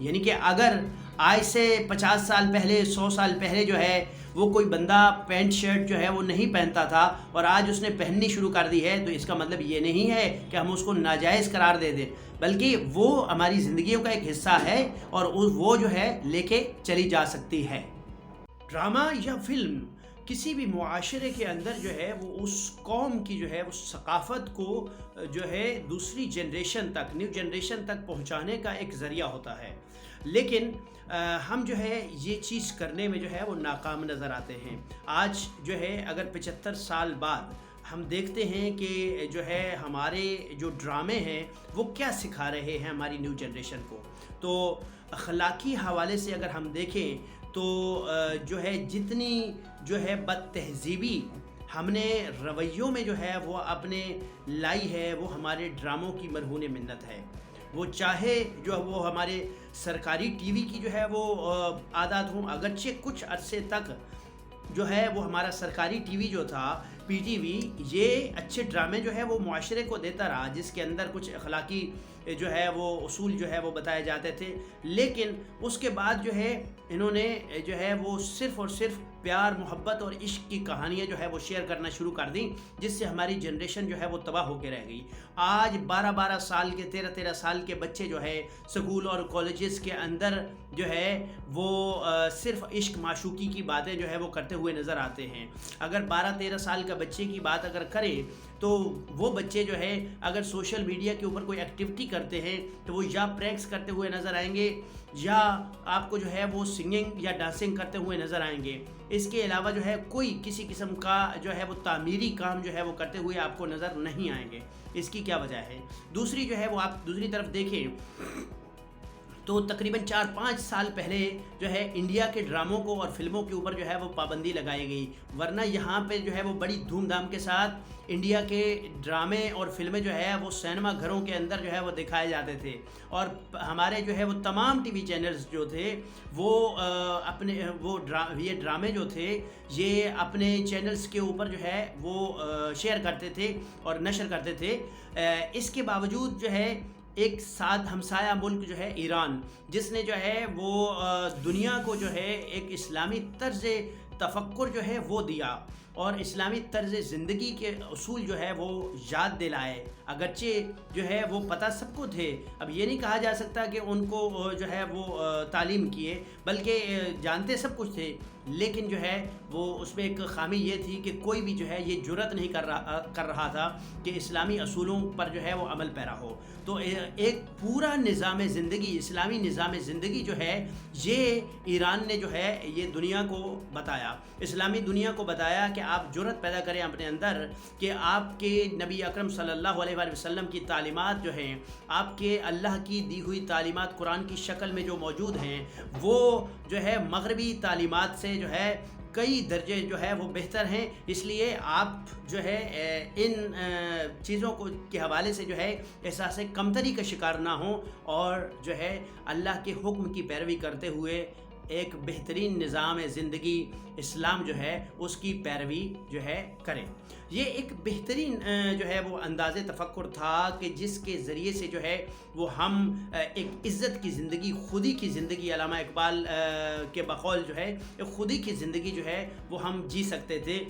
یعنی کہ اگر آج سے 50 سال پہلے 100 سال پہلے جو ہے وہ کوئی بندہ پینٹ شرٹ جو ہے وہ نہیں پہنتا تھا اور آج اس نے پہننی شروع کر دی ہے، تو اس کا مطلب یہ نہیں ہے کہ ہم اس کو ناجائز قرار دے دیں، بلکہ وہ ہماری زندگیوں کا ایک حصہ ہے اور وہ جو ہے لے کے چلی جا سکتی ہے۔ ڈرامہ یا فلم کسی بھی معاشرے کے اندر جو ہے وہ اس قوم کی جو ہے وہ ثقافت کو جو ہے دوسری جنریشن تک، نیو جنریشن تک پہنچانے کا ایک ذریعہ ہوتا ہے، لیکن ہم جو ہے یہ چیز کرنے میں جو ہے وہ ناکام نظر آتے ہیں۔ آج جو ہے اگر 75 سال بعد ہم دیکھتے ہیں کہ جو ہے ہمارے جو ڈرامے ہیں وہ کیا سکھا رہے ہیں ہماری نیو جنریشن کو، تو اخلاقی حوالے سے اگر ہم دیکھیں تو جو ہے جتنی جو ہے بد تہذیبی ہم نے رویوں میں جو ہے وہ اپنے لائی ہے، وہ ہمارے ڈراموں کی مرہون منت ہے۔ وہ چاہے جو وہ ہمارے سرکاری ٹی وی کی جو ہے وہ عادات ہوں، اگرچہ کچھ عرصے تک جو ہے وہ ہمارا سرکاری ٹی وی جو تھا پی ٹی وی، یہ اچھے ڈرامے جو ہے وہ معاشرے کو دیتا رہا، جس کے اندر کچھ اخلاقی جو ہے وہ اصول جو ہے وہ بتائے جاتے تھے، لیکن اس کے بعد جو ہے انہوں نے جو ہے وہ صرف اور صرف پیار محبت اور عشق کی کہانیاں جو ہے وہ شیئر کرنا شروع کر دیں، جس سے ہماری جنریشن جو ہے وہ تباہ ہو کے رہ گئی۔ آج 12 سال کے 13 سال کے بچے جو ہے سکول اور کالجز کے اندر جو ہے وہ صرف عشق معشوقی کی باتیں جو ہے وہ کرتے ہوئے نظر آتے ہیں۔ اگر 12-13 سال کا بچے کی بات اگر کرے تو وہ بچے جو ہے اگر سوشل میڈیا کے اوپر کوئی ایکٹیویٹی کرتے ہیں تو وہ یا پرینکس کرتے ہوئے نظر آئیں گے یا آپ کو جو ہے وہ سنگنگ یا ڈانسنگ کرتے ہوئے نظر آئیں گے۔ اس کے علاوہ جو ہے کوئی کسی قسم کا جو ہے وہ تعمیری کام جو ہے وہ کرتے ہوئے آپ کو نظر نہیں آئیں گے۔ اس کی کیا وجہ ہے؟ دوسری جو ہے وہ آپ دوسری طرف دیکھیں تو تقریباً 4-5 سال پہلے جو ہے انڈیا کے ڈراموں کو اور فلموں کے اوپر جو ہے وہ پابندی لگائی گئی، ورنہ یہاں پہ جو ہے وہ بڑی دھوم دھام کے ساتھ انڈیا کے ڈرامے اور فلمیں جو ہے وہ سینما گھروں کے اندر جو ہے وہ دکھائے جاتے تھے، اور ہمارے جو ہے وہ تمام ٹی وی چینلز جو تھے وہ اپنے یہ ڈرامے جو تھے یہ اپنے چینلز کے اوپر جو ہے وہ شیئر کرتے تھے اور نشر کرتے تھے۔ اس کے باوجود جو ہے ایک ساتھ ہمسایہ ملک جو ہے ایران، جس نے جو ہے وہ دنیا کو جو ہے ایک اسلامی طرز تفکر جو ہے وہ دیا اور اسلامی طرز زندگی کے اصول جو ہے وہ یاد دلائے، اگرچہ جو ہے وہ پتہ سب کو تھے، اب یہ نہیں کہا جا سکتا کہ ان کو جو ہے وہ تعلیم کیے، بلکہ جانتے سب کچھ تھے، لیکن جو ہے وہ اس میں ایک خامی یہ تھی کہ کوئی بھی جو ہے یہ جرت نہیں کر رہا تھا کہ اسلامی اصولوں پر جو ہے وہ عمل پیرا ہو۔ تو ایک پورا نظام زندگی، اسلامی نظام زندگی جو ہے یہ ایران نے جو ہے یہ دنیا کو بتایا، اسلامی دنیا کو بتایا کہ آپ جرت پیدا کریں اپنے اندر کہ آپ کے نبی اکرم صلی اللہ علیہ وآلہ وسلم کی تعلیمات جو ہیں، آپ کے اللہ کی دی ہوئی تعلیمات قرآن کی شکل میں جو موجود ہیں، وہ جو ہے مغربی تعلیمات سے جو ہے کئی درجے جو ہے وہ بہتر ہیں، اس لیے آپ جو ہے ان چیزوں کو کے حوالے سے جو ہے احساس کمتری کا شکار نہ ہوں اور جو ہے اللہ کے حکم کی پیروی کرتے ہوئے ایک بہترین نظام زندگی اسلام جو ہے اس کی پیروی جو ہے کریں۔ یہ ایک بہترین جو ہے وہ انداز تفکر تھا کہ جس کے ذریعے سے جو ہے وہ ہم ایک عزت کی زندگی، خودی کی زندگی، علامہ اقبال کے بقول جو ہے ایک خودی کی زندگی جو ہے وہ ہم جی سکتے تھے،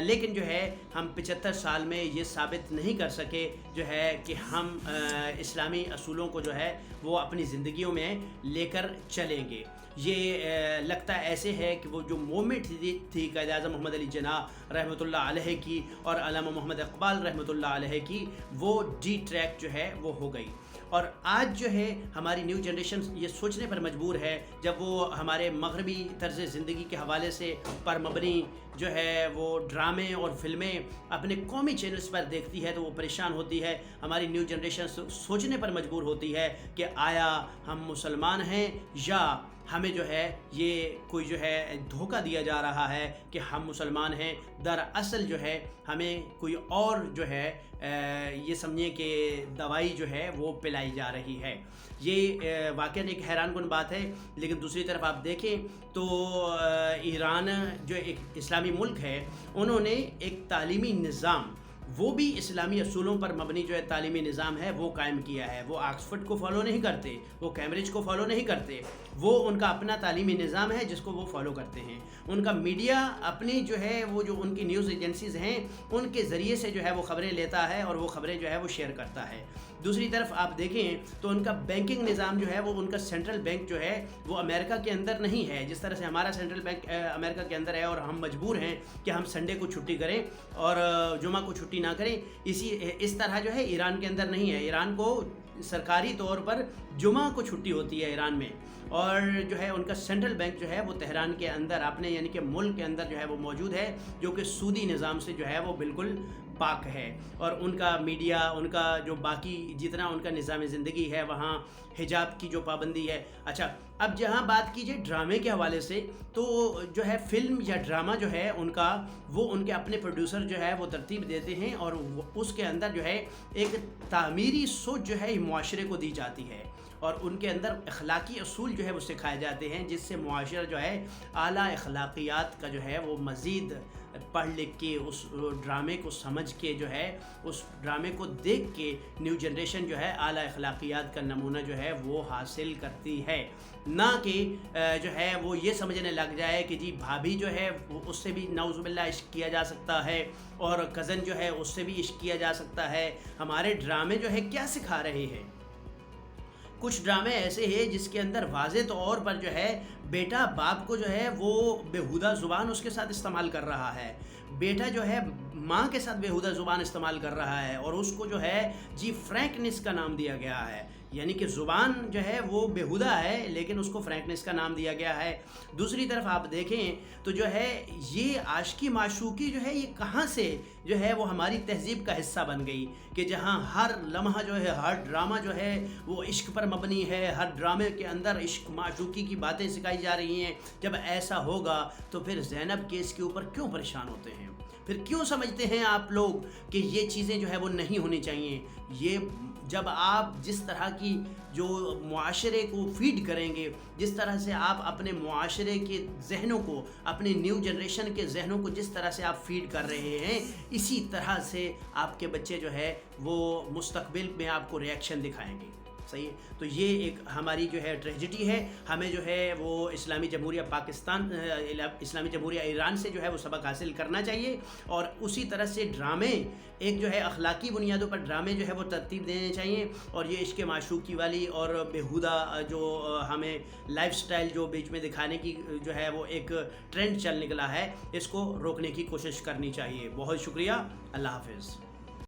لیکن جو ہے ہم 75 سال میں یہ ثابت نہیں کر سکے جو ہے کہ ہم اسلامی اصولوں کو جو ہے وہ اپنی زندگیوں میں لے کر چلیں گے۔ یہ لگتا ایسے ہے کہ وہ جو مومنٹ تھی قائد اعظم محمد علی جناح رحمۃ اللہ علیہ کی اور علامہ محمد اقبال رحمۃ اللہ علیہ کی، وہ ڈی ٹریک جو ہے وہ ہو گئی، اور آج جو ہے ہماری نیو جنریشن یہ سوچنے پر مجبور ہے جب وہ ہمارے مغربی طرز زندگی کے حوالے سے پر مبنی جو ہے وہ ڈرامے اور فلمیں اپنے قومی چینلز پر دیکھتی ہے تو وہ پریشان ہوتی ہے۔ ہماری نیو جنریشن سوچنے پر مجبور ہوتی ہے کہ آیا ہم مسلمان ہیں یا ہمیں جو ہے یہ کوئی جو ہے دھوکہ دیا جا رہا ہے کہ ہم مسلمان ہیں، دراصل جو ہے ہمیں کوئی اور جو ہے یہ سمجھیں کہ دوائی جو ہے وہ پلائی جا رہی ہے۔ یہ واقعاً ایک حیران کن بات ہے، لیکن دوسری طرف آپ دیکھیں تو ایران جو ایک اسلامی ملک ہے، انہوں نے ایک تعلیمی نظام وہ بھی اسلامی اصولوں پر مبنی جو ہے تعلیمی نظام ہے وہ قائم کیا ہے. وہ آکسفورڈ کو فالو نہیں کرتے, وہ کیمبرج کو فالو نہیں کرتے, وہ ان کا اپنا تعلیمی نظام ہے جس کو وہ فالو کرتے ہیں. ان کا میڈیا اپنی جو ہے وہ جو ان کی نیوز ایجنسیز ہیں ان کے ذریعے سے جو ہے وہ خبریں لیتا ہے اور وہ خبریں جو ہے وہ شیئر کرتا ہے. دوسری طرف آپ دیکھیں تو ان کا بینکنگ نظام جو ہے وہ ان کا سینٹرل بینک جو ہے وہ امریکہ کے اندر نہیں ہے. جس طرح سے ہمارا سینٹرل بینک امریکہ کے اندر ہے اور ہم مجبور ہیں کہ ہم سنڈے کو چھٹی کریں اور جمعہ کو چھٹی نہ کریں, اس طرح جو ہے ایران کے اندر نہیں ہے. ایران کو سرکاری طور پر جمعہ کو چھٹی ہوتی ہے ایران میں, اور جو ہے ان کا سینٹرل بینک جو ہے وہ تہران کے اندر اپنے یعنی کہ ملک کے اندر جو ہے وہ موجود ہے, جو کہ سودی نظام سے جو ہے وہ بالکل پاک ہے. اور ان کا میڈیا, ان کا جو باقی جتنا ان کا نظام زندگی ہے, وہاں حجاب کی جو پابندی ہے. اچھا, اب جہاں بات کیجئے ڈرامے کے حوالے سے, تو جو ہے فلم یا ڈرامہ جو ہے ان کا وہ ان کے اپنے پروڈیوسر جو ہے وہ ترتیب دیتے ہیں, اور اس کے اندر جو ہے ایک تعمیری سوچ جو ہے معاشرے کو دی جاتی ہے, اور ان کے اندر اخلاقی اصول جو ہے وہ سکھائے جاتے ہیں, جس سے معاشرہ جو ہے اعلیٰ اخلاقیات کا جو ہے وہ مزید پڑھ لکھ کے اس ڈرامے کو سمجھ کے جو ہے اس ڈرامے کو دیکھ کے نیو جنریشن جو ہے اعلیٰ اخلاقیات کا نمونہ جو ہے وہ حاصل کرتی ہے. نہ کہ جو ہے وہ یہ سمجھنے لگ جائے کہ جی بھابھی جو ہے اس سے بھی نعوذ باللہ عشق کیا جا سکتا ہے, اور کزن جو ہے اس سے بھی عشق کیا جا سکتا ہے. ہمارے ڈرامے جو ہے کیا سکھا رہے ہیں؟ کچھ ڈرامے ایسے ہیں جس کے اندر واضح طور پر جو ہے بیٹا باپ کو جو ہے وہ بیہودہ زبان اس کے ساتھ استعمال کر رہا ہے, بیٹا جو ہے ماں کے ساتھ بیہودہ زبان استعمال کر رہا ہے, اور اس کو جو ہے جی فرینکنس کا نام دیا گیا ہے. یعنی کہ زبان جو ہے وہ بیہودہ ہے لیکن اس کو فرینکنس کا نام دیا گیا ہے. دوسری طرف آپ دیکھیں تو جو ہے یہ عاشقی معشوقی جو ہے یہ کہاں سے جو ہے وہ ہماری تہذیب کا حصہ بن گئی, کہ جہاں ہر لمحہ جو ہے ہر ڈرامہ جو ہے وہ عشق پر مبنی ہے, ہر ڈرامے کے اندر عشق معشوقی کی باتیں سکھائی جا رہی ہیں. جب ایسا ہوگا تو پھر زینب کیس کے اوپر کیوں پریشان ہوتے ہیں؟ پھر کیوں سمجھتے ہیں آپ لوگ کہ یہ چیزیں جو ہے وہ نہیں ہونی چاہیے؟ یہ جب آپ جس طرح کی جو معاشرے کو فیڈ کریں گے, جس طرح سے آپ اپنے معاشرے کے ذہنوں کو, اپنے نیو جنریشن کے ذہنوں کو جس طرح سے آپ فیڈ کر رہے ہیں, اسی طرح سے آپ کے بچے جو ہے وہ مستقبل میں آپ کو ریئیکشن دکھائیں گے. صحیح ہے, تو یہ ایک ہماری جو ہے ٹریجڈی ہے. ہمیں جو ہے وہ اسلامی جمہوریہ پاکستان, اسلامی جمہوریہ ایران سے جو ہے وہ سبق حاصل کرنا چاہیے, اور اسی طرح سے ڈرامے ایک جو ہے اخلاقی بنیادوں پر ڈرامے جو ہے وہ ترتیب دینے چاہیے, اور یہ عشق معشوقی والی اور بیہودہ جو ہمیں لائف سٹائل جو بیچ میں دکھانے کی جو ہے وہ ایک ٹرینڈ چل نکلا ہے, اس کو روکنے کی کوشش کرنی چاہیے. بہت شکریہ, اللہ حافظ.